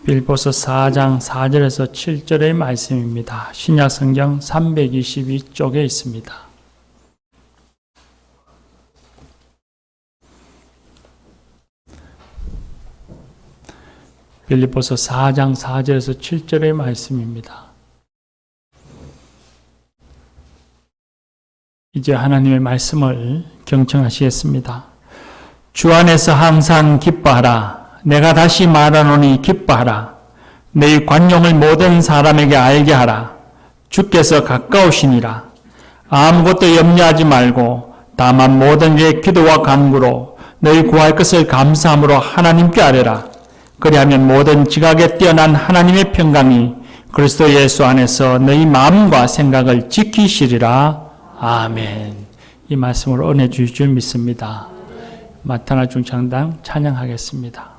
빌보서 4장 4절에서 7절의 말씀입니다. 신약성경 322쪽에 있습니다. 빌보서 4장 4절에서 7절의 말씀입니다. 이제 하나님의 말씀을 경청하시겠습니다. 주 안에서 항상 기뻐하라. 내가 다시 말하노니 기뻐하라. 너희 관용을 모든 사람에게 알게 하라. 주께서 가까우시니라. 아무것도 염려하지 말고 다만 모든 일에 기도와 간구로 너희 구할 것을 감사함으로 하나님께 아뢰라. 그리하면 모든 지각에 뛰어난 하나님의 평강이 그리스도 예수 안에서 너희 마음과 생각을 지키시리라. 아멘. 이 말씀을 은혜 주실 줄 믿습니다. 마타나 중창당 찬양하겠습니다.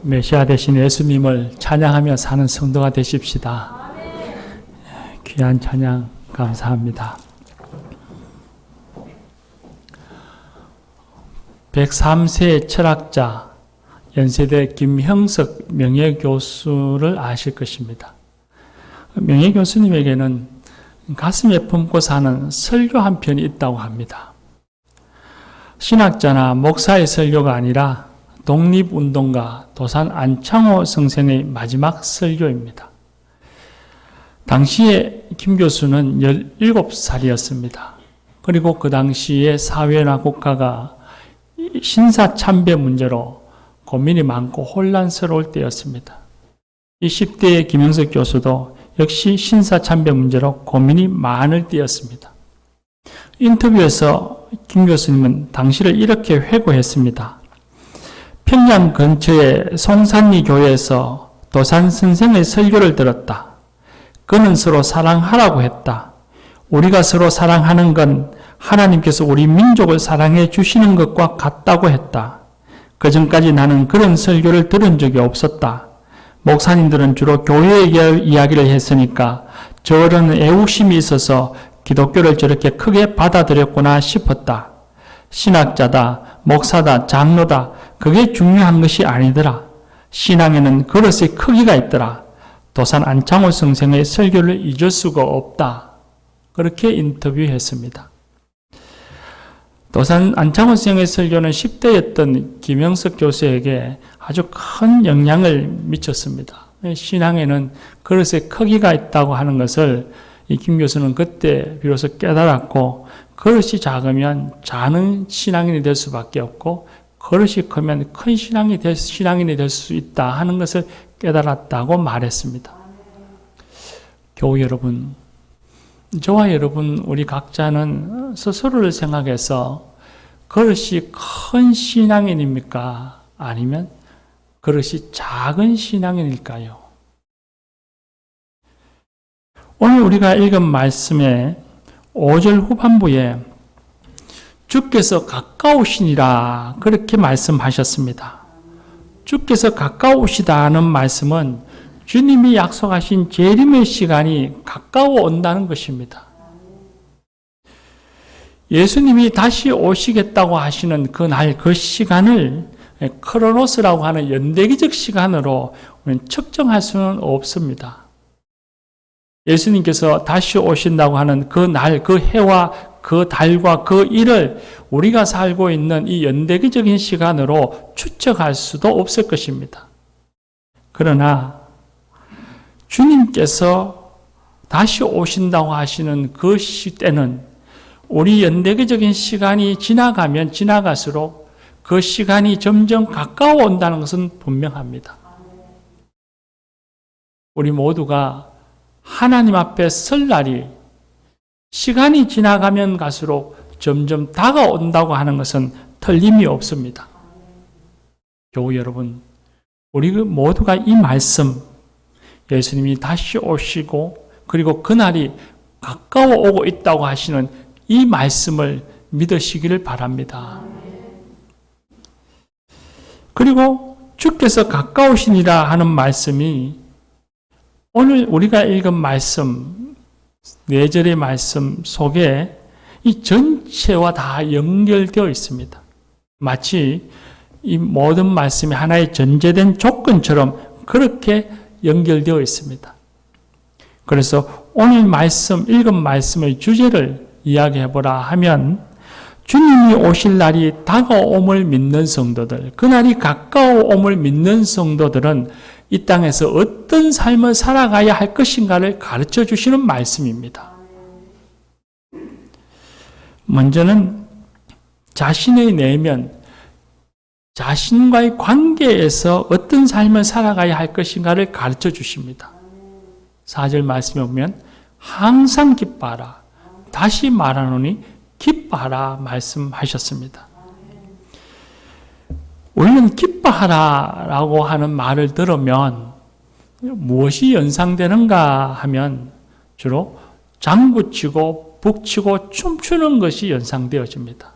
메시아 되신 예수님을 찬양하며 사는 성도가 되십시다. 귀한 찬양 감사합니다. 103세 철학자 연세대 김형석 명예교수를 아실 것입니다. 명예교수님에게는 가슴에 품고 사는 설교 한 편이 있다고 합니다. 신학자나 목사의 설교가 아니라 독립운동가 도산 안창호 선생의 마지막 설교입니다. 당시에 김 교수는 17살이었습니다. 그리고 그 당시에 사회나 국가가 신사참배 문제로 고민이 많고 혼란스러울 때였습니다. 20대의 김형석 교수도 역시 신사참배 문제로 고민이 많을 때였습니다. 인터뷰에서 김 교수님은 당시를 이렇게 회고했습니다. 평양 근처의 송산리 교회에서 도산 선생의 설교를 들었다. 그는 서로 사랑하라고 했다. 우리가 서로 사랑하는 건 하나님께서 우리 민족을 사랑해 주시는 것과 같다고 했다. 그전까지 나는 그런 설교를 들은 적이 없었다. 목사님들은 주로 교회 이야기를 했으니까 저런 애국심이 있어서 기독교를 저렇게 크게 받아들였구나 싶었다. 신학자다, 목사다, 장로다, 그게 중요한 것이 아니더라. 신앙에는 그릇의 크기가 있더라. 도산 안창호 선생의 설교를 잊을 수가 없다. 그렇게 인터뷰했습니다. 도산 안창호 선생의 설교는 10대였던 김형석 교수에게 아주 큰 영향을 미쳤습니다. 신앙에는 그릇의 크기가 있다고 하는 것을 이 김 교수는 그때 비로소 깨달았고, 그릇이 작으면 작은 신앙인이 될 수밖에 없고, 그릇이 크면 큰 신앙인이 될 수 있다 하는 것을 깨달았다고 말했습니다. 교우 여러분, 저와 여러분, 우리 각자는 스스로를 생각해서 그릇이 큰 신앙인입니까? 아니면 그릇이 작은 신앙인일까요? 오늘 우리가 읽은 말씀의 5절 후반부에 주께서 가까우시니라 그렇게 말씀하셨습니다. 주께서 가까우시다는 말씀은 주님이 약속하신 재림의 시간이 가까워 온다는 것입니다. 예수님이 다시 오시겠다고 하시는 그날 그 시간을 크로노스라고 하는 연대기적 시간으로 측정할 수는 없습니다. 예수님께서 다시 오신다고 하는 그 날, 그 해와 그 달과 그 일을 우리가 살고 있는 이 연대기적인 시간으로 추측할 수도 없을 것입니다. 그러나 주님께서 다시 오신다고 하시는 그 시대는 우리 연대기적인 시간이 지나가면 지나갈수록 그 시간이 점점 가까워 온다는 것은 분명합니다. 우리 모두가 하나님 앞에 설 날이 시간이 지나가면 갈수록 점점 다가온다고 하는 것은 틀림이 없습니다. 교우 여러분, 우리 모두가 이 말씀, 예수님이 다시 오시고 그리고 그날이 가까워 오고 있다고 하시는 이 말씀을 믿으시기를 바랍니다. 그리고 주께서 가까우시니라 하는 말씀이 오늘 우리가 읽은 말씀, 4절의 말씀 속에 이 전체와 다 연결되어 있습니다. 마치 이 모든 말씀이 하나의 전제된 조건처럼 그렇게 연결되어 있습니다. 그래서 오늘 말씀, 읽은 말씀의 주제를 이야기해보라 하면 주님이 오실 날이 다가옴을 믿는 성도들, 그날이 가까워옴을 믿는 성도들은 이 땅에서 어떤 삶을 살아가야 할 것인가를 가르쳐 주시는 말씀입니다. 먼저는 자신의 내면, 자신과의 관계에서 어떤 삶을 살아가야 할 것인가를 가르쳐 주십니다. 4절 말씀에 보면 항상 기뻐하라. 다시 말하노니 기뻐하라 말씀하셨습니다. 우리는 기뻐하라라고 하는 말을 들으면 무엇이 연상되는가 하면 주로 장구치고 북치고 춤추는 것이 연상되어집니다.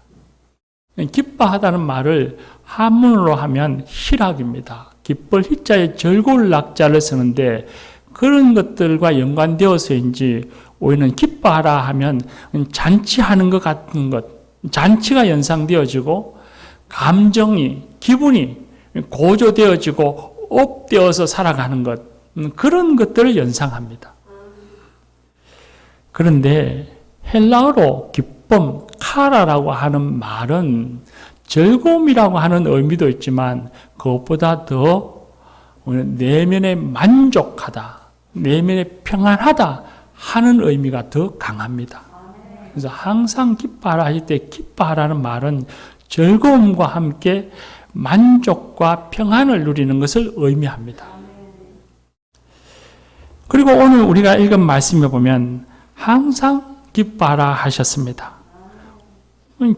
기뻐하다는 말을 한문으로 하면 희락입니다. 기쁠 희자에 즐거울 낙자를 쓰는데 그런 것들과 연관되어서인지 우리는 기뻐하라 하면 잔치하는 것 같은 것, 잔치가 연상되어지고 감정이, 기분이 고조되어지고 업되어서 살아가는 것, 그런 것들을 연상합니다. 그런데 헬라어로 기쁨, 카라라고 하는 말은 즐거움이라고 하는 의미도 있지만 그것보다 더 내면에 만족하다, 내면에 평안하다 하는 의미가 더 강합니다. 그래서 항상 기뻐하라 하실 때 기뻐하라는 말은 즐거움과 함께 만족과 평안을 누리는 것을 의미합니다. 그리고 오늘 우리가 읽은 말씀에 보면 항상 기뻐하라 하셨습니다.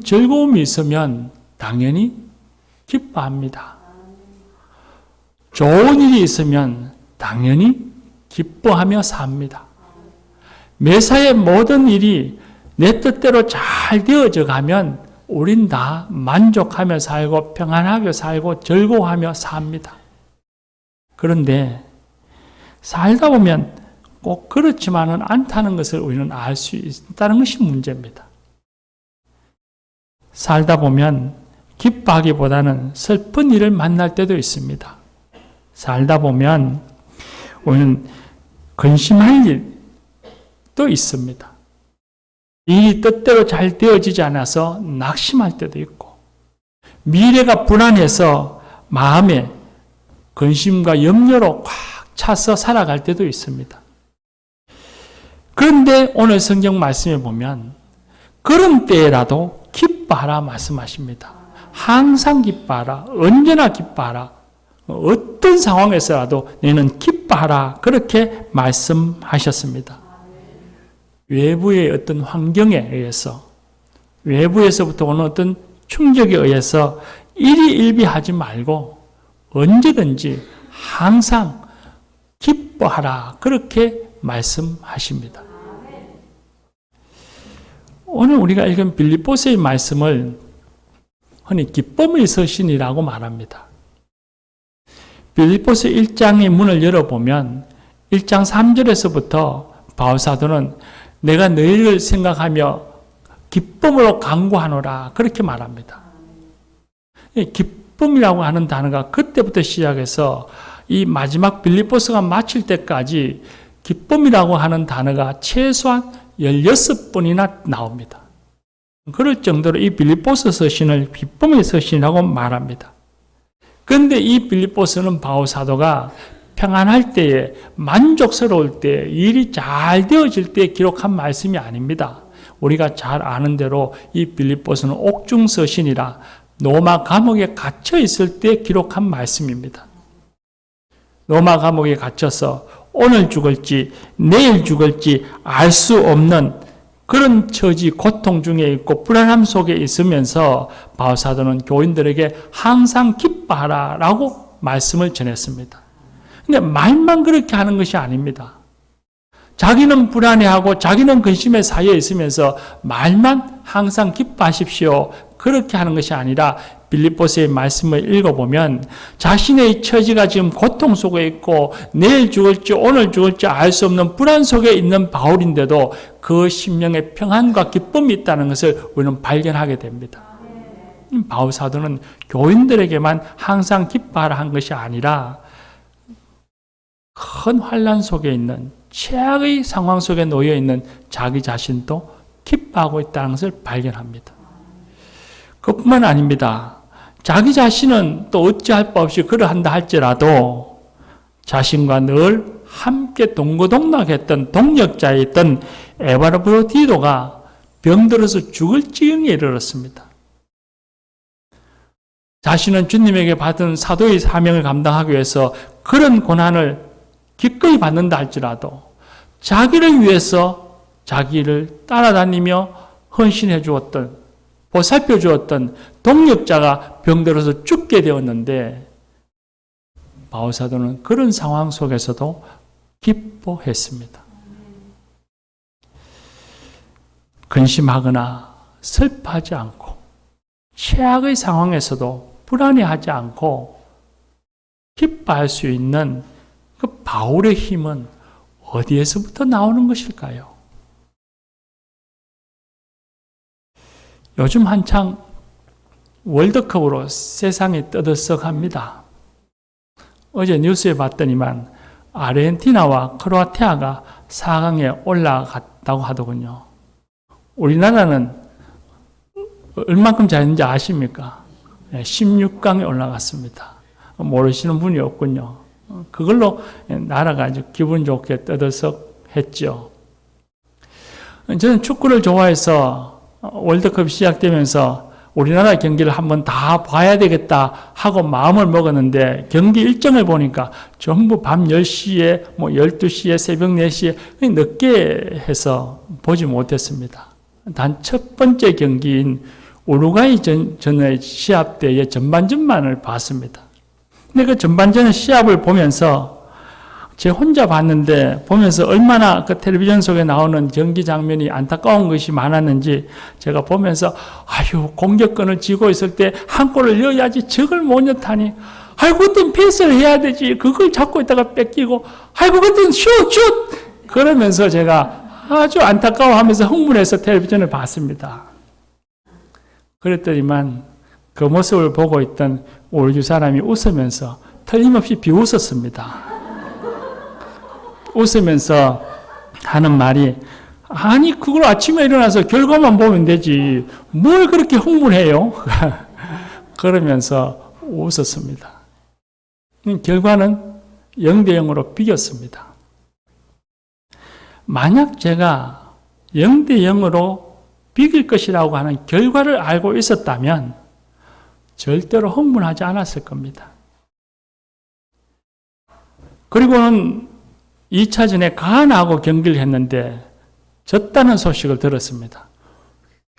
즐거움이 있으면 당연히 기뻐합니다. 좋은 일이 있으면 당연히 기뻐하며 삽니다. 매사의 모든 일이 내 뜻대로 잘 되어져 가면 우린 다 만족하며 살고 평안하게 살고 즐거워하며 삽니다. 그런데 살다 보면 꼭 그렇지만은 않다는 것을 우리는 알 수 있다는 것이 문제입니다. 살다 보면 기뻐하기보다는 슬픈 일을 만날 때도 있습니다. 살다 보면 우리는 근심할 일도 있습니다. 이 뜻대로 잘 되어지지 않아서 낙심할 때도 있고, 미래가 불안해서 마음에 근심과 염려로 꽉 차서 살아갈 때도 있습니다. 그런데 오늘 성경 말씀에 보면 그런 때라도 기뻐하라 말씀하십니다. 항상 기뻐하라, 언제나 기뻐하라, 어떤 상황에서라도 너는 기뻐하라 그렇게 말씀하셨습니다. 외부의 어떤 환경에 의해서, 외부에서부터 오는 어떤 충격에 의해서 일희일비하지 말고 언제든지 항상 기뻐하라 그렇게 말씀하십니다. 오늘 우리가 읽은 빌립보서의 말씀을 흔히 기쁨의 서신이라고 말합니다. 빌립보서 1장의 문을 열어보면 1장 3절에서부터 바울사도는 내가 너희를 생각하며 기쁨으로 간구하노라 그렇게 말합니다. 기쁨이라고 하는 단어가 그때부터 시작해서 이 마지막 빌립보서가 마칠 때까지 기쁨이라고 하는 단어가 최소한 16번이나 나옵니다. 그럴 정도로 이 빌립보서 서신을 기쁨의 서신이라고 말합니다. 그런데 이 빌립보서는 바울 사도가 평안할 때에, 만족스러울 때, 일이 잘 되어질 때 기록한 말씀이 아닙니다. 우리가 잘 아는 대로 이 빌립보서는 옥중 서신이라 로마 감옥에 갇혀 있을 때 기록한 말씀입니다. 로마 감옥에 갇혀서 오늘 죽을지 내일 죽을지 알 수 없는 그런 처지, 고통 중에 있고 불안함 속에 있으면서 바울 사도는 교인들에게 항상 기뻐하라 라고 말씀을 전했습니다. 근데 말만 그렇게 하는 것이 아닙니다. 자기는 불안해하고 자기는 근심에 쌓여 있으면서 말만 항상 기뻐하십시오 그렇게 하는 것이 아니라 빌립보서의 말씀을 읽어보면 자신의 처지가 지금 고통 속에 있고 내일 죽을지 오늘 죽을지 알 수 없는 불안 속에 있는 바울인데도 그 심령에 평안과 기쁨이 있다는 것을 우리는 발견하게 됩니다. 바울 사도는 교인들에게만 항상 기뻐하라 한 것이 아니라 큰 환난 속에 있는 최악의 상황 속에 놓여 있는 자기 자신도 기뻐하고 있다는 것을 발견합니다. 그뿐만 아닙니다. 자기 자신은 또 어찌할 바 없이 그러한다 할지라도 자신과 늘 함께 동고동락했던 동역자였던 에바르브로디도가 병들어서 죽을 지경에 이르렀습니다. 자신은 주님에게 받은 사도의 사명을 감당하기 위해서 그런 고난을 기꺼이 받는다 할지라도 자기를 위해서 자기를 따라다니며 헌신해 주었던, 보살펴 주었던 동역자가 병들어서 죽게 되었는데 바울 사도는 그런 상황 속에서도 기뻐했습니다. 근심하거나 슬퍼하지 않고 최악의 상황에서도 불안해하지 않고 기뻐할 수 있는 그 바울의 힘은 어디에서부터 나오는 것일까요? 요즘 한창 월드컵으로 세상이 떠들썩합니다. 어제 뉴스에 봤더니만 아르헨티나와 크로아티아가 4강에 올라갔다고 하더군요. 우리나라는 얼만큼 잘했는지 아십니까? 16강에 올라갔습니다. 모르시는 분이 없군요. 그걸로 나라가 아주 기분 좋게 떠들썩했죠. 저는 축구를 좋아해서 월드컵 시작되면서 우리나라 경기를 한번 다 봐야 되겠다 하고 마음을 먹었는데 경기 일정을 보니까 전부 밤 10시에, 12시에, 새벽 4시에 늦게 해서 보지 못했습니다. 단 첫 번째 경기인 우루과이 전의 시합 때의 전반전만을 봤습니다. 근데 그 전반전 시합을 보면서 제 혼자 봤는데 보면서 얼마나 그 텔레비전 속에 나오는 경기 장면이 안타까운 것이 많았는지 제가 보면서 아유 공격권을 쥐고 있을 때 한 골을 넣어야지 저걸 못 넣다니 아이고 그땐 패스를 해야 되지 그걸 잡고 있다가 뺏기고 아이고 그땐 슛 그러면서 제가 아주 안타까워하면서 흥분해서 텔레비전을 봤습니다. 그랬더니만 그 모습을 보고 있던 우리 집 사람이 웃으면서 틀림없이 비웃었습니다. 웃으면서 하는 말이 아니 그걸 아침에 일어나서 결과만 보면 되지 뭘 그렇게 흥분해요? 그러면서 웃었습니다. 결과는 0대0으로 비겼습니다. 만약 제가 0대0으로 비길 것이라고 하는 결과를 알고 있었다면 절대로 흥분하지 않았을 겁니다. 그리고는 2차전에 가나하고 경기를 했는데 졌다는 소식을 들었습니다.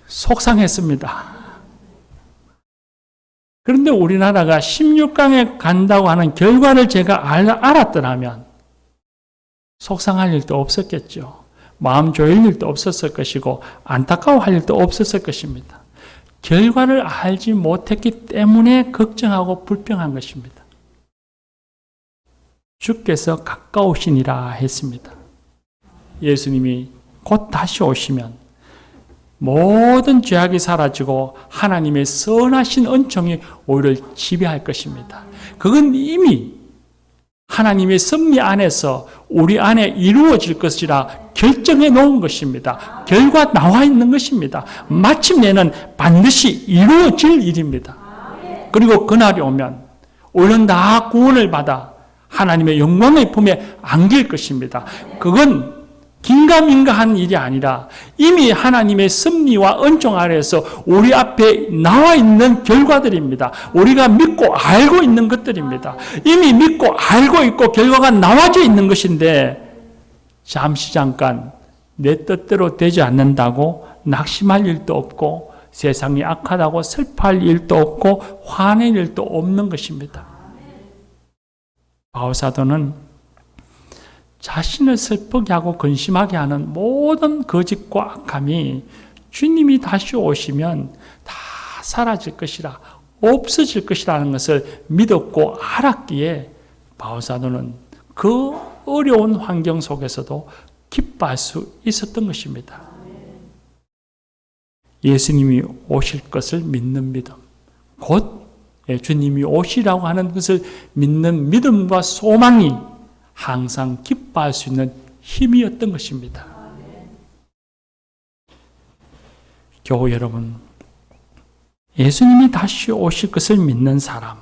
속상했습니다. 그런데 우리나라가 16강에 간다고 하는 결과를 제가 알았더라면 속상할 일도 없었겠죠. 마음 조일 일도 없었을 것이고 안타까워할 일도 없었을 것입니다. 결과를 알지 못했기 때문에 걱정하고 불평한 것입니다. 주께서 가까우시니라 했습니다. 예수님이 곧 다시 오시면 모든 죄악이 사라지고 하나님의 선하신 은총이 우리를 지배할 것입니다. 그건 이미 하나님의 섭리 안에서 우리 안에 이루어질 것이라 결정해 놓은 것입니다. 결과 나와 있는 것입니다. 마침내는 반드시 이루어질 일입니다. 그리고 그날이 오면 우리는 다 구원을 받아 하나님의 영광의 품에 안길 것입니다. 그건 긴가민가한 일이 아니라 이미 하나님의 섭리와 은총 아래에서 우리 앞에 나와 있는 결과들입니다. 우리가 믿고 알고 있는 것들입니다. 이미 믿고 알고 있고 결과가 나와져 있는 것인데 잠시 잠깐 내 뜻대로 되지 않는다고 낙심할 일도 없고 세상이 악하다고 슬퍼할 일도 없고 화낼 일도 없는 것입니다. 바울사도는 자신을 슬프게 하고 근심하게 하는 모든 거짓과 악함이 주님이 다시 오시면 다 사라질 것이라 없어질 것이라는 것을 믿었고 알았기에 바울사도는 그 어려운 환경 속에서도 기뻐할 수 있었던 것입니다. 예수님이 오실 것을 믿는 믿음, 곧 주님이 오시라고 하는 것을 믿는 믿음과 소망이 항상 기뻐할 수 있는 힘이었던 것입니다. 교우 여러분, 예수님이 다시 오실 것을 믿는 사람,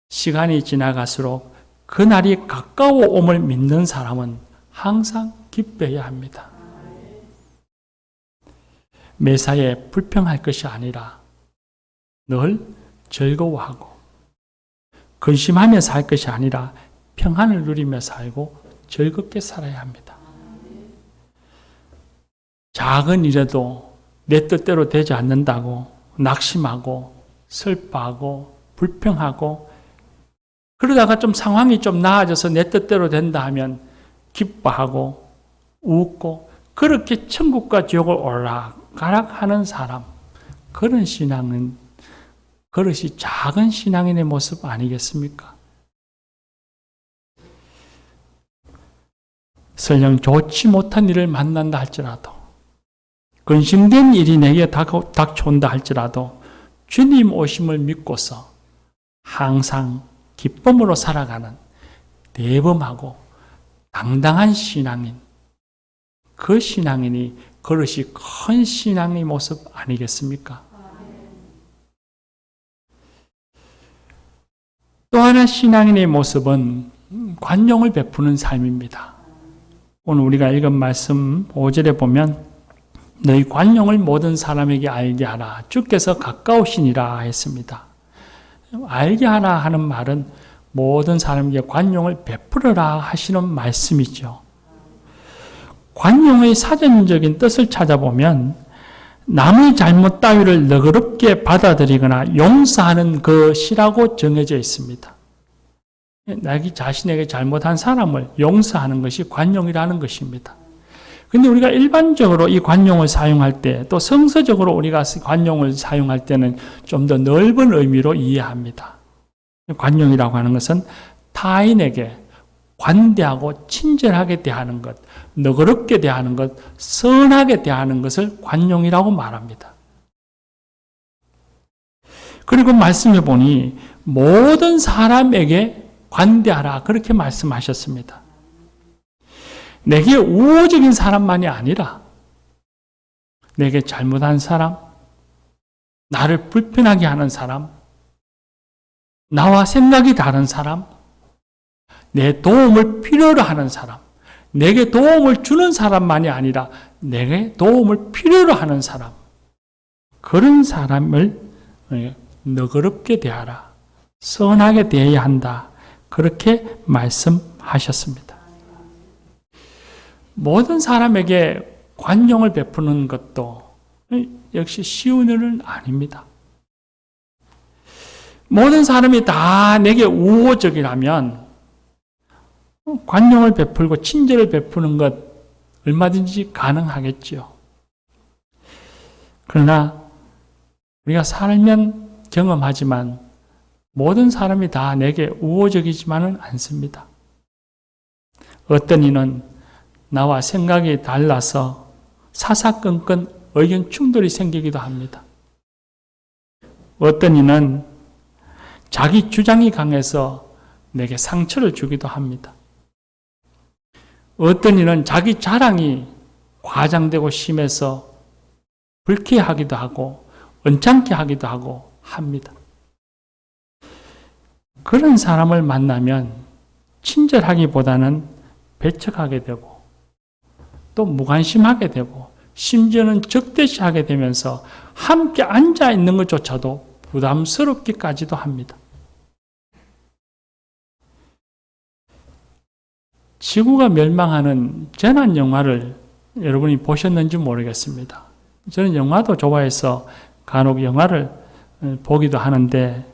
시간이 지나갈수록 그날이 가까워옴을 믿는 사람은 항상 기뻐해야 합니다. 매사에 불평할 것이 아니라 늘 즐거워하고 근심하며 살 것이 아니라 평안을 누리며 살고 즐겁게 살아야 합니다. 작은 일에도 내 뜻대로 되지 않는다고 낙심하고 슬퍼하고 불평하고 그러다가 좀 상황이 좀 나아져서 내 뜻대로 된다 하면 기뻐하고 웃고 그렇게 천국과 지옥을 오락가락하는 사람, 그런 신앙은 그것이 작은 신앙인의 모습 아니겠습니까? 설령 좋지 못한 일을 만난다 할지라도, 근심된 일이 내게 닥쳐온다 할지라도 주님 오심을 믿고서 항상 기쁨으로 살아가는 대범하고 당당한 신앙인, 그 신앙인이 그릇이 큰 신앙의 모습 아니겠습니까? 또 하나 신앙인의 모습은 관용을 베푸는 삶입니다. 오늘 우리가 읽은 말씀 5절에 보면 너희 관용을 모든 사람에게 알게 하라. 주께서 가까우시니라 했습니다. 알게 하라 하는 말은 모든 사람에게 관용을 베풀어라 하시는 말씀이죠. 관용의 사전적인 뜻을 찾아보면 남의 잘못 따위를 너그럽게 받아들이거나 용서하는 것이라고 정해져 있습니다. 자기 자신에게 잘못한 사람을 용서하는 것이 관용이라는 것입니다. 그런데 우리가 일반적으로 이 관용을 사용할 때, 또 성서적으로 우리가 관용을 사용할 때는 좀 더 넓은 의미로 이해합니다. 관용이라고 하는 것은 타인에게 관대하고 친절하게 대하는 것, 너그럽게 대하는 것, 선하게 대하는 것을 관용이라고 말합니다. 그리고 말씀해 보니 모든 사람에게 관대하라 그렇게 말씀하셨습니다. 내게 우호적인 사람만이 아니라 내게 잘못한 사람, 나를 불편하게 하는 사람, 나와 생각이 다른 사람, 내 도움을 필요로 하는 사람, 내게 도움을 주는 사람만이 아니라 내게 도움을 필요로 하는 사람, 그런 사람을 너그럽게 대하라, 선하게 대해야 한다, 그렇게 말씀하셨습니다. 모든 사람에게 관용을 베푸는 것도 역시 쉬운 일은 아닙니다. 모든 사람이 다 내게 우호적이라면 관용을 베풀고 친절을 베푸는 것 얼마든지 가능하겠죠. 그러나 우리가 살면 경험하지만 모든 사람이 다 내게 우호적이지만은 않습니다. 어떤 이는 나와 생각이 달라서 사사건건 의견 충돌이 생기기도 합니다. 어떤 이는 자기 주장이 강해서 내게 상처를 주기도 합니다. 어떤 이는 자기 자랑이 과장되고 심해서 불쾌하기도 하고 언짢게 하기도 하고 합니다. 그런 사람을 만나면 친절하기보다는 배척하게 되고 또 무관심하게 되고 심지어는 적대시하게 되면서 함께 앉아 있는 것조차도 부담스럽기까지도 합니다. 지구가 멸망하는 재난 영화를 여러분이 보셨는지 모르겠습니다. 저는 영화도 좋아해서 간혹 영화를 보기도 하는데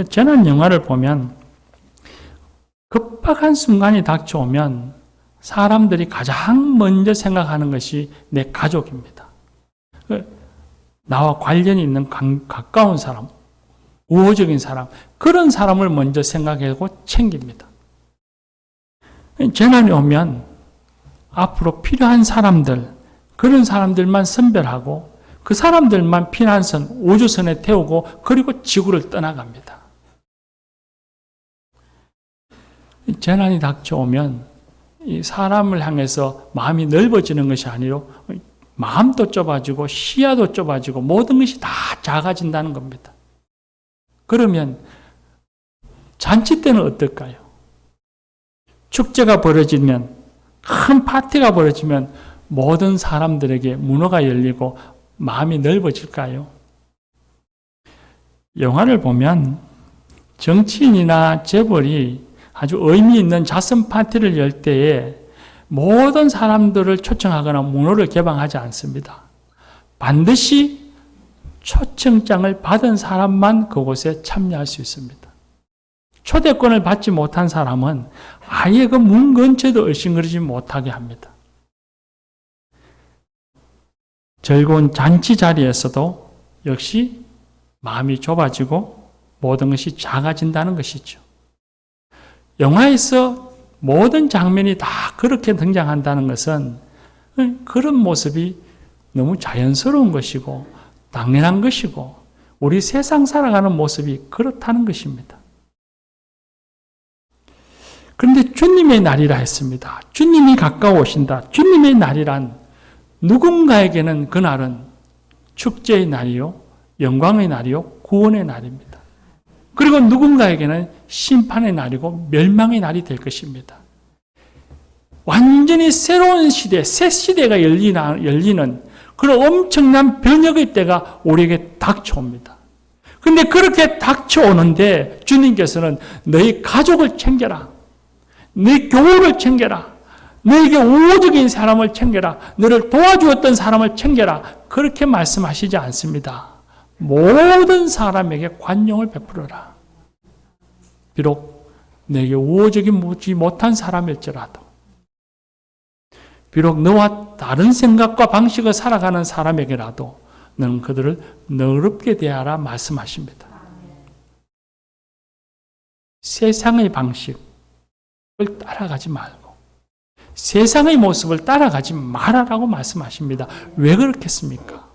재난 영화를 보면 급박한 순간이 닥쳐오면 사람들이 가장 먼저 생각하는 것이 내 가족입니다. 나와 관련이 있는 가까운 사람, 우호적인 사람, 그런 사람을 먼저 생각하고 챙깁니다. 재난이 오면 앞으로 필요한 사람들, 그런 사람들만 선별하고 그 사람들만 피난선, 우주선에 태우고 그리고 지구를 떠나갑니다. 재난이 닥쳐오면 이 사람을 향해서 마음이 넓어지는 것이 아니라 마음도 좁아지고 시야도 좁아지고 모든 것이 다 작아진다는 겁니다. 그러면 잔치 때는 어떨까요? 축제가 벌어지면, 큰 파티가 벌어지면 모든 사람들에게 문호가 열리고 마음이 넓어질까요? 영화를 보면 정치인이나 재벌이 아주 의미 있는 자선 파티를 열 때에 모든 사람들을 초청하거나 문호를 개방하지 않습니다. 반드시 초청장을 받은 사람만 그곳에 참여할 수 있습니다. 초대권을 받지 못한 사람은 아예 그 문 근처에도 얼씬거리지 못하게 합니다. 즐거운 잔치 자리에서도 역시 마음이 좁아지고 모든 것이 작아진다는 것이죠. 영화에서 모든 장면이 다 그렇게 등장한다는 것은 그런 모습이 너무 자연스러운 것이고 당연한 것이고 우리 세상 살아가는 모습이 그렇다는 것입니다. 그런데 주님의 날이라 했습니다. 주님이 가까워오신다. 주님의 날이란 누군가에게는 그날은 축제의 날이요, 영광의 날이요, 구원의 날입니다. 그리고 누군가에게는 심판의 날이고 멸망의 날이 될 것입니다. 완전히 새로운 시대, 새 시대가 열리는 그런 엄청난 변혁의 때가 우리에게 닥쳐옵니다. 그런데 그렇게 닥쳐오는데 주님께서는 너희 가족을 챙겨라. 너희 교우를 챙겨라. 너에게 우호적인 사람을 챙겨라. 너를 도와주었던 사람을 챙겨라. 그렇게 말씀하시지 않습니다. 모든 사람에게 관용을 베풀어라. 비록 내게 우호적이지 못한 사람일지라도, 비록 너와 다른 생각과 방식을 살아가는 사람에게라도 너는 그들을 너그럽게 대하라 말씀하십니다. 세상의 방식을 따라가지 말고 세상의 모습을 따라가지 말아라고 말씀하십니다. 왜 그렇겠습니까?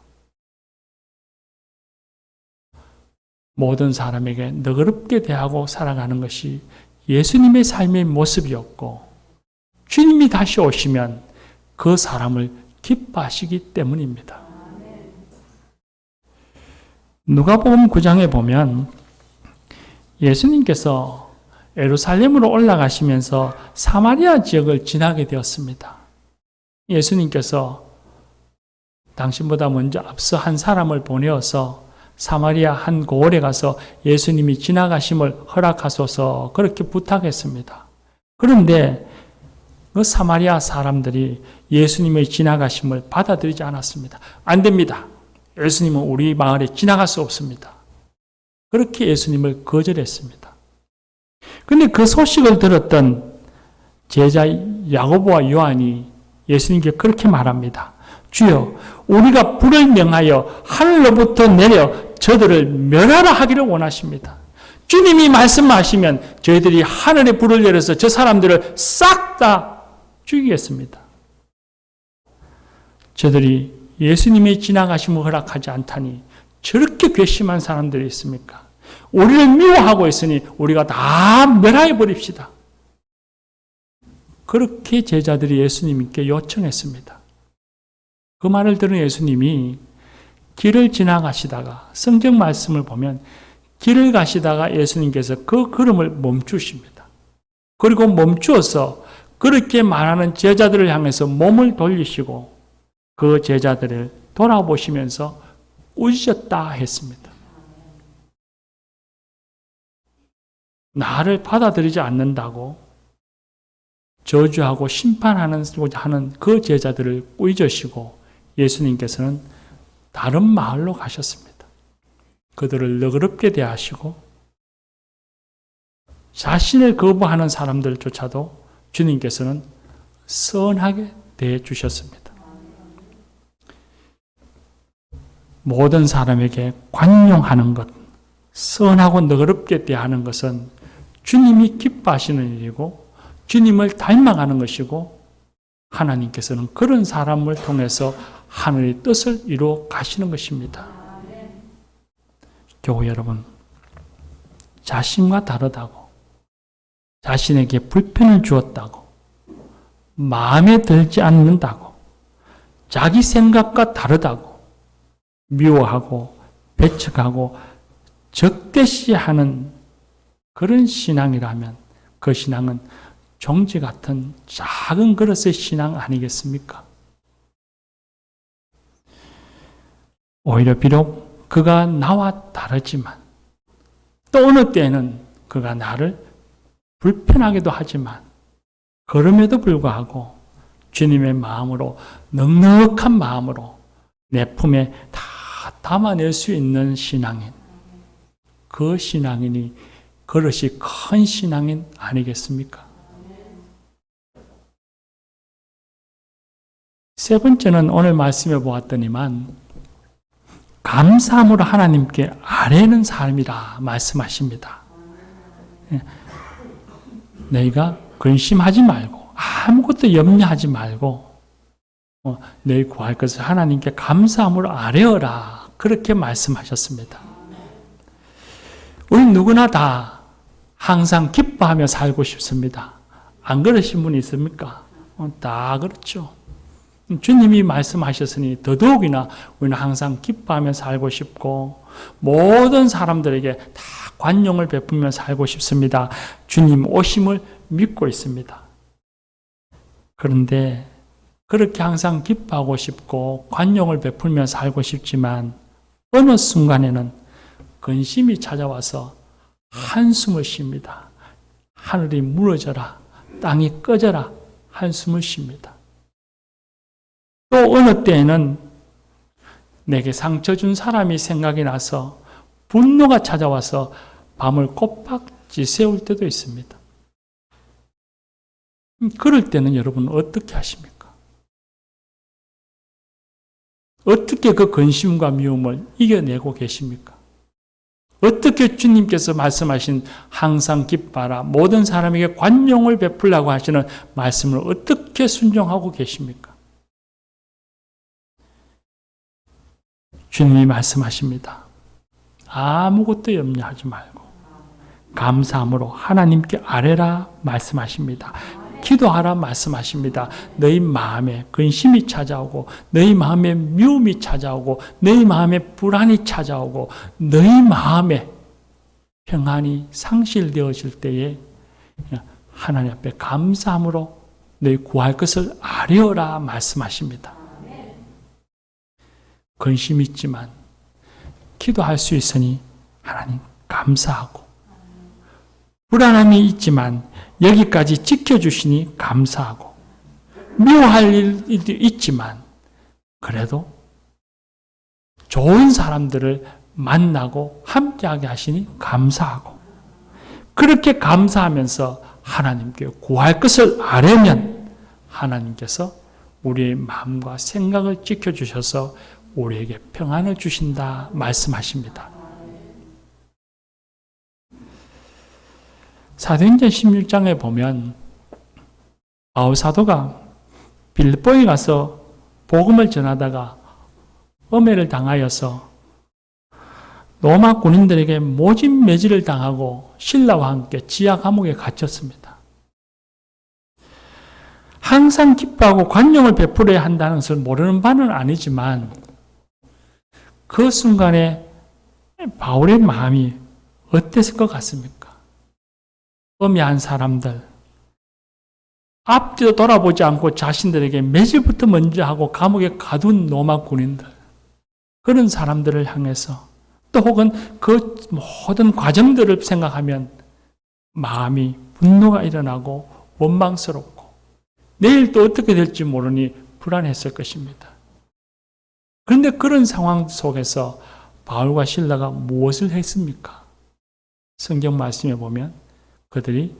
모든 사람에게 너그럽게 대하고 살아가는 것이 예수님의 삶의 모습이었고 주님이 다시 오시면 그 사람을 기뻐하시기 때문입니다. 누가복음 9장에 보면 예수님께서 예루살렘으로 올라가시면서 사마리아 지역을 지나게 되었습니다. 예수님께서 당신보다 먼저 앞서 한 사람을 보내어서 사마리아 한 고을에 가서 예수님이 지나가심을 허락하소서 그렇게 부탁했습니다. 그런데 그 사마리아 사람들이 예수님의 지나가심을 받아들이지 않았습니다. 안 됩니다. 예수님은 우리 마을에 지나갈 수 없습니다. 그렇게 예수님을 거절했습니다. 그런데 그 소식을 들었던 제자 야고보와 요한이 예수님께 그렇게 말합니다. 주여, 우리가 불을 명하여 하늘로부터 내려 저들을 멸하라 하기를 원하십니다. 주님이 말씀하시면 저희들이 하늘에 불을 내려서 저 사람들을 싹 다 죽이겠습니다. 저들이 예수님의 지나가심을 허락하지 않다니 저렇게 괘씸한 사람들이 있습니까? 우리를 미워하고 있으니 우리가 다 멸하여 버립시다. 그렇게 제자들이 예수님께 요청했습니다. 그 말을 들은 예수님이 길을 지나가시다가 성경 말씀을 보면 길을 가시다가 예수님께서 그 걸음을 멈추십니다. 그리고 멈추어서 그렇게 말하는 제자들을 향해서 몸을 돌리시고 그 제자들을 돌아보시면서 웃으셨다 했습니다. 나를 받아들이지 않는다고 저주하고 심판하는 그 제자들을 꾸짖으시고 예수님께서는 다른 마을로 가셨습니다. 그들을 너그럽게 대하시고 자신을 거부하는 사람들조차도 주님께서는 선하게 대해 주셨습니다. 모든 사람에게 관용하는 것, 선하고 너그럽게 대하는 것은 주님이 기뻐하시는 일이고 주님을 닮아가는 것이고 하나님께서는 그런 사람을 통해서 하늘의 뜻을 이루어 가시는 것입니다. 교회 여러분, 자신과 다르다고, 자신에게 불편을 주었다고, 마음에 들지 않는다고, 자기 생각과 다르다고 미워하고 배척하고 적대시하는 그런 신앙이라면 그 신앙은 종지 같은 작은 그릇의 신앙 아니겠습니까? 오히려 비록 그가 나와 다르지만 또 어느 때는 그가 나를 불편하기도 하지만 그럼에도 불구하고 주님의 마음으로 넉넉한 마음으로 내 품에 다 담아낼 수 있는 신앙인, 그 신앙인이 그릇이 큰 신앙인 아니겠습니까? 세 번째는 오늘 말씀해 보았더니만 감사함으로 하나님께 아뢰는 삶이라 말씀하십니다. 너희가 근심하지 말고 아무것도 염려하지 말고 너희 구할 것을 하나님께 감사함으로 아뢰어라. 그렇게 말씀하셨습니다. 우리 누구나 다 항상 기뻐하며 살고 싶습니다. 안 그러신 분이 있습니까? 다 그렇죠. 주님이 말씀하셨으니 더더욱이나 우리는 항상 기뻐하며 살고 싶고 모든 사람들에게 다 관용을 베풀며 살고 싶습니다. 주님 오심을 믿고 있습니다. 그런데 그렇게 항상 기뻐하고 싶고 관용을 베풀며 살고 싶지만 어느 순간에는 근심이 찾아와서 한숨을 쉽니다. 하늘이 무너져라, 땅이 꺼져라 한숨을 쉽니다. 또 어느 때에는 내게 상처 준 사람이 생각이 나서 분노가 찾아와서 밤을 꼬박지 새울 때도 있습니다. 그럴 때는 여러분 어떻게 하십니까? 어떻게 그 근심과 미움을 이겨내고 계십니까? 어떻게 주님께서 말씀하신 항상 기뻐하라, 모든 사람에게 관용을 베풀라고 하시는 말씀을 어떻게 순종하고 계십니까? 주님이 말씀하십니다. 아무것도 염려하지 말고 감사함으로 하나님께 아뢰라 말씀하십니다. 기도하라 말씀하십니다. 너희 마음에 근심이 찾아오고 너희 마음에 미움이 찾아오고 너희 마음에 불안이 찾아오고 너희 마음에 평안이 상실되어질 때에 하나님 앞에 감사함으로 너희 구할 것을 아뢰어라 말씀하십니다. 근심이 있지만 기도할 수 있으니 하나님 감사하고 불안함이 있지만 여기까지 지켜주시니 감사하고 미워할 일도 있지만 그래도 좋은 사람들을 만나고 함께하게 하시니 감사하고 그렇게 감사하면서 하나님께 구할 것을 아뢰면 하나님께서 우리의 마음과 생각을 지켜주셔서 우리에게 평안을 주신다 말씀하십니다. 사도행전 16장에 보면 바울 사도가 빌립보에 가서 복음을 전하다가 엄해를 당하여서 로마 군인들에게 모집 매질을 당하고 신라와 함께 지하 감옥에 갇혔습니다. 항상 기뻐하고 관용을 베풀어야 한다는 것을 모르는 바는 아니지만 그 순간에 바울의 마음이 어땠을 것 같습니까? 엄해한 사람들, 앞뒤도 돌아보지 않고 자신들에게 매질부터 먼저 하고 감옥에 가둔 로마 군인들, 그런 사람들을 향해서 또 혹은 그 모든 과정들을 생각하면 마음이 분노가 일어나고 원망스럽고 내일 또 어떻게 될지 모르니 불안했을 것입니다. 그런데 그런 상황 속에서 바울과 실라가 무엇을 했습니까? 성경 말씀에 보면 그들이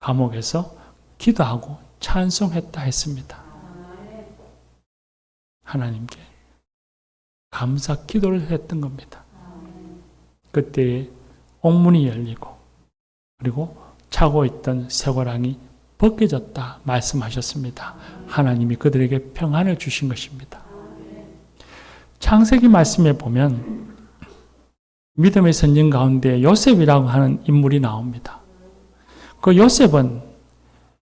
감옥에서 기도하고 찬송했다 했습니다. 하나님께 감사 기도를 했던 겁니다. 그때에 옥문이 열리고 그리고 차고 있던 쇠고랑이 벗겨졌다 말씀하셨습니다. 하나님이 그들에게 평안을 주신 것입니다. 창세기 말씀에 보면 믿음의 선진 가운데 요셉이라고 하는 인물이 나옵니다. 그 요셉은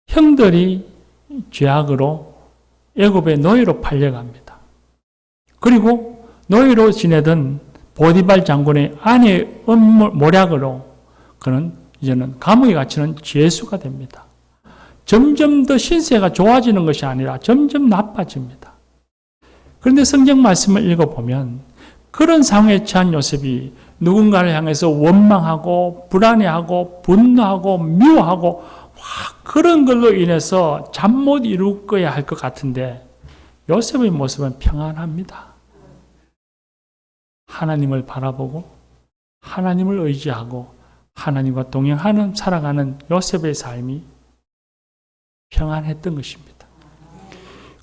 형들이 죄악으로 애굽의 노예로 팔려갑니다. 그리고 노예로 지내던 보디발 장군의 아내의 모략으로 그는 이제는 감옥에 갇히는 죄수가 됩니다. 점점 더 신세가 좋아지는 것이 아니라 점점 나빠집니다. 그런데 성경 말씀을 읽어보면 그런 상황에 처한 요셉이 누군가를 향해서 원망하고 불안해하고 분노하고 미워하고 그런 걸로 인해서 잠 못 이룰 거야 할 것 같은데 요셉의 모습은 평안합니다. 하나님을 바라보고 하나님을 의지하고 하나님과 동행하는 살아가는 요셉의 삶이 평안했던 것입니다.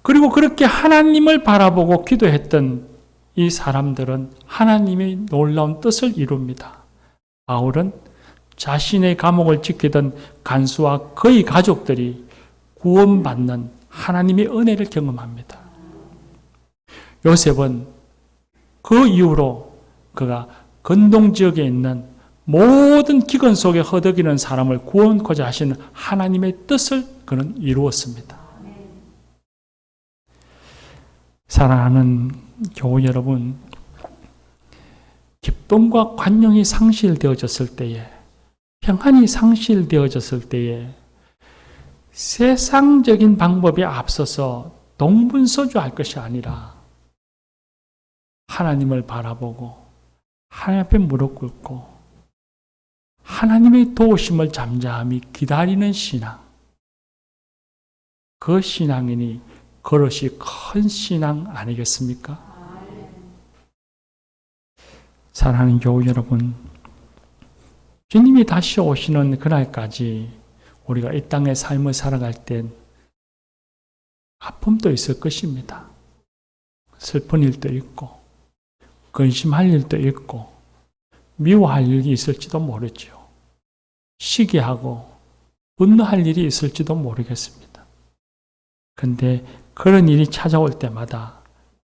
그리고 그렇게 하나님을 바라보고 기도했던 이 사람들은 하나님의 놀라운 뜻을 이룹니다. 바울은 자신의 감옥을 지키던 간수와 그의 가족들이 구원받는 하나님의 은혜를 경험합니다. 요셉은 그 이후로 그가 근동 지역에 있는 모든 기근 속에 허덕이는 사람을 구원코자 하시는 하나님의 뜻을 그는 이루었습니다. 사랑하는 교우 여러분, 기쁨과 관용이 상실되어졌을 때에, 평안이 상실되어졌을 때에 세상적인 방법에 앞서서 동분서주할 것이 아니라 하나님을 바라보고 하나님 앞에 무릎 꿇고 하나님의 도우심을 잠잠히 기다리는 신앙, 그 신앙이니 그것이 큰 신앙 아니겠습니까? 사랑하는 교우 여러분, 주님이 다시 오시는 그날까지 우리가 이 땅의 삶을 살아갈 땐 아픔도 있을 것입니다. 슬픈 일도 있고 근심할 일도 있고 미워할 일이 있을지도 모르죠. 시기하고 분노할 일이 있을지도 모르겠습니다. 근데 그런 일이 찾아올 때마다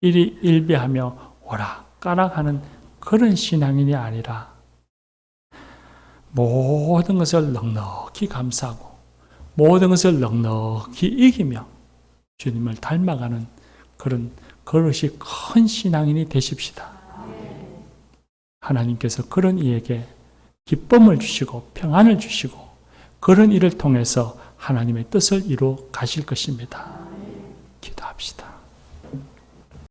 이리 일비하며 오락가락하는 그런 신앙인이 아니라 모든 것을 넉넉히 감싸고 모든 것을 넉넉히 이기며 주님을 닮아가는 그것이 큰 신앙인이 되십시다. 하나님께서 그런 이에게 기쁨을 주시고 평안을 주시고 그런 일을 통해서 하나님의 뜻을 이루어 가실 것입니다. 기도합시다.